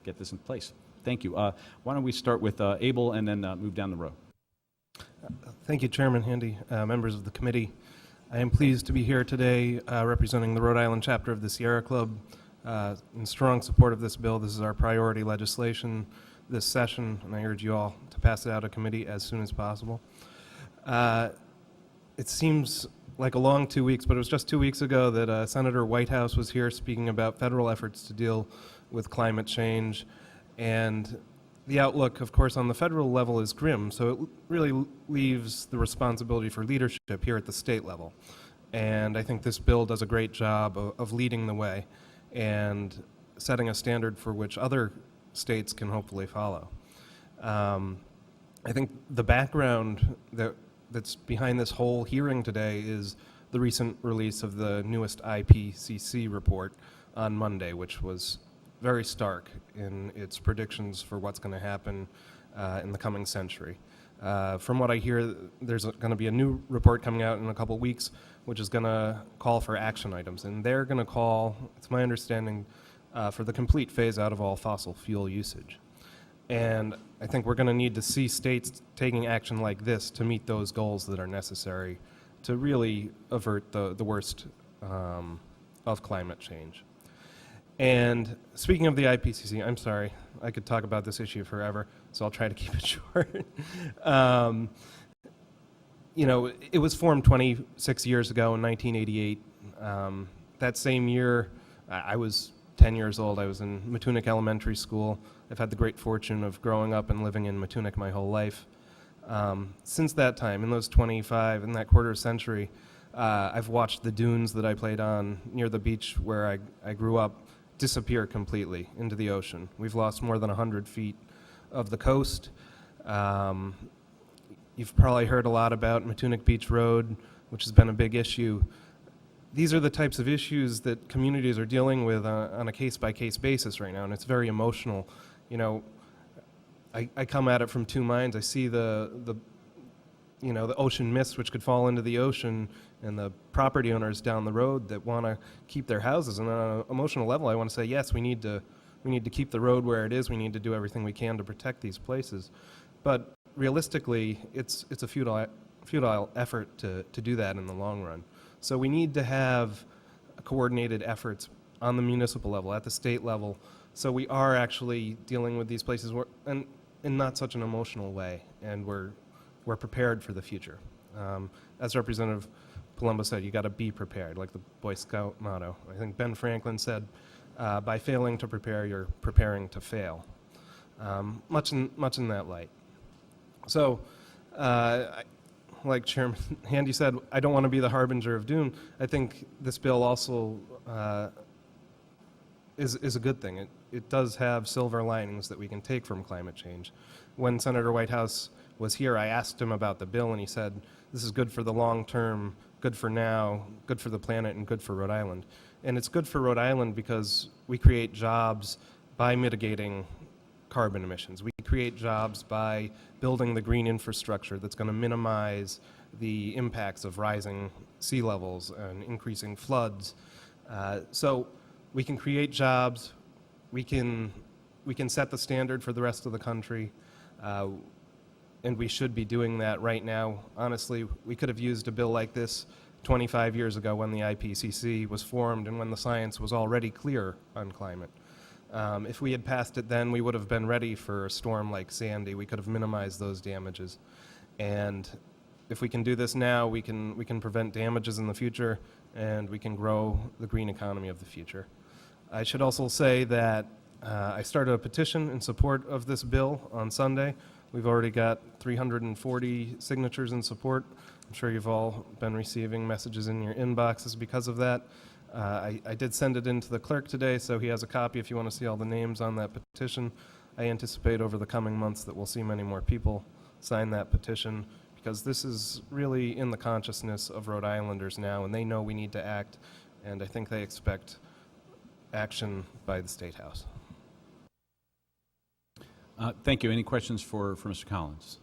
get this in place. Thank you. Why don't we start with Abel and then move down the row? Thank you, Chairman Handy, members of the committee. I am pleased to be here today representing the Rhode Island chapter of the Sierra Club in strong support of this bill. This is our priority legislation this session, and I urge you all to pass it out of committee as soon as possible. It seems like a long 2 weeks, but it was just 2 weeks ago that Senator Whitehouse was here speaking about federal efforts to deal with climate change. And the outlook, of course, on the federal level is grim, so it really leaves the responsibility for leadership here at the state level. And I think this bill does a great job of leading the way and setting a standard for which other states can hopefully follow. I think the background that's behind this whole hearing today is the recent release of the newest IPCC report on Monday, which was very stark in its predictions for what's going to happen in the coming century. From what I hear, there's going to be a new report coming out in a couple weeks, which is going to call for action items. And they're going to call, it's my understanding, for the complete phase out of all fossil fuel usage. And I think we're going to need to see states taking action like this to meet those goals that are necessary to really avert the worst of climate change. And speaking of the IPCC, I'm sorry, I could talk about this issue forever, so I'll try to keep it short. You know, it was formed 26 years ago in 1988. That same year, I was 10 years old. I was in Matunic Elementary School. I've had the great fortune of growing up and living in Matunic my whole life. Since that time, in that quarter century, I've watched the dunes that I played on near the beach where I grew up disappear completely into the ocean. We've lost more than 100 feet of the coast. You've probably heard a lot about Matunic Beach Road, which has been a big issue. These are the types of issues that communities are dealing with on a case-by-case basis right now, and it's very emotional. You know, I come at it from two minds. I see the ocean mist which could fall into the ocean, and the property owners down the road that want to keep their houses. And on an emotional level, I want to say, yes, we need to keep the road where it is. We need to do everything we can to protect these places. But realistically, it's a futile effort to do that in the long run. So we need to have coordinated efforts on the municipal level, at the state level, so we are actually dealing with these places and in not such an emotional way, and we're prepared for the future. As Representative Palumbo said, you got to be prepared, like the Boy Scout motto. I think Ben Franklin said, by failing to prepare, you're preparing to fail. Much in that light. So, like Chairman Handy said, I don't want to be the harbinger of doom. I think this bill also is a good thing. It does have silver linings that we can take from climate change. When Senator Whitehouse was here, I asked him about the bill, and he said, this is good for the long term, good for now, good for the planet, and good for Rhode Island. And it's good for Rhode Island because we create jobs by mitigating carbon emissions. We create jobs by building the green infrastructure that's going to minimize the impacts of rising sea levels and increasing floods. So we can create jobs, we can set the standard for the rest of the country, and we should be doing that right now. Honestly, we could have used a bill like this 25 years ago when the IPCC was formed and when the science was already clear on climate. If we had passed it then, we would have been ready for a storm like Sandy. We could have minimized those damages. And if we can do this now, we can prevent damages in the future, and we can grow the green economy of the future. I should also say that I started a petition in support of this bill on Sunday. We've already got 340 signatures in support. I'm sure you've all been receiving messages in your inboxes because of that. I did send it in to the clerk today, so he has a copy if you want to see all the names on that petition. I anticipate over the coming months that we'll see many more people sign that petition, because this is really in the consciousness of Rhode Islanders now, and they know we need to act, and I think they expect action by the State House. Thank you. Any questions for Mr. Collins?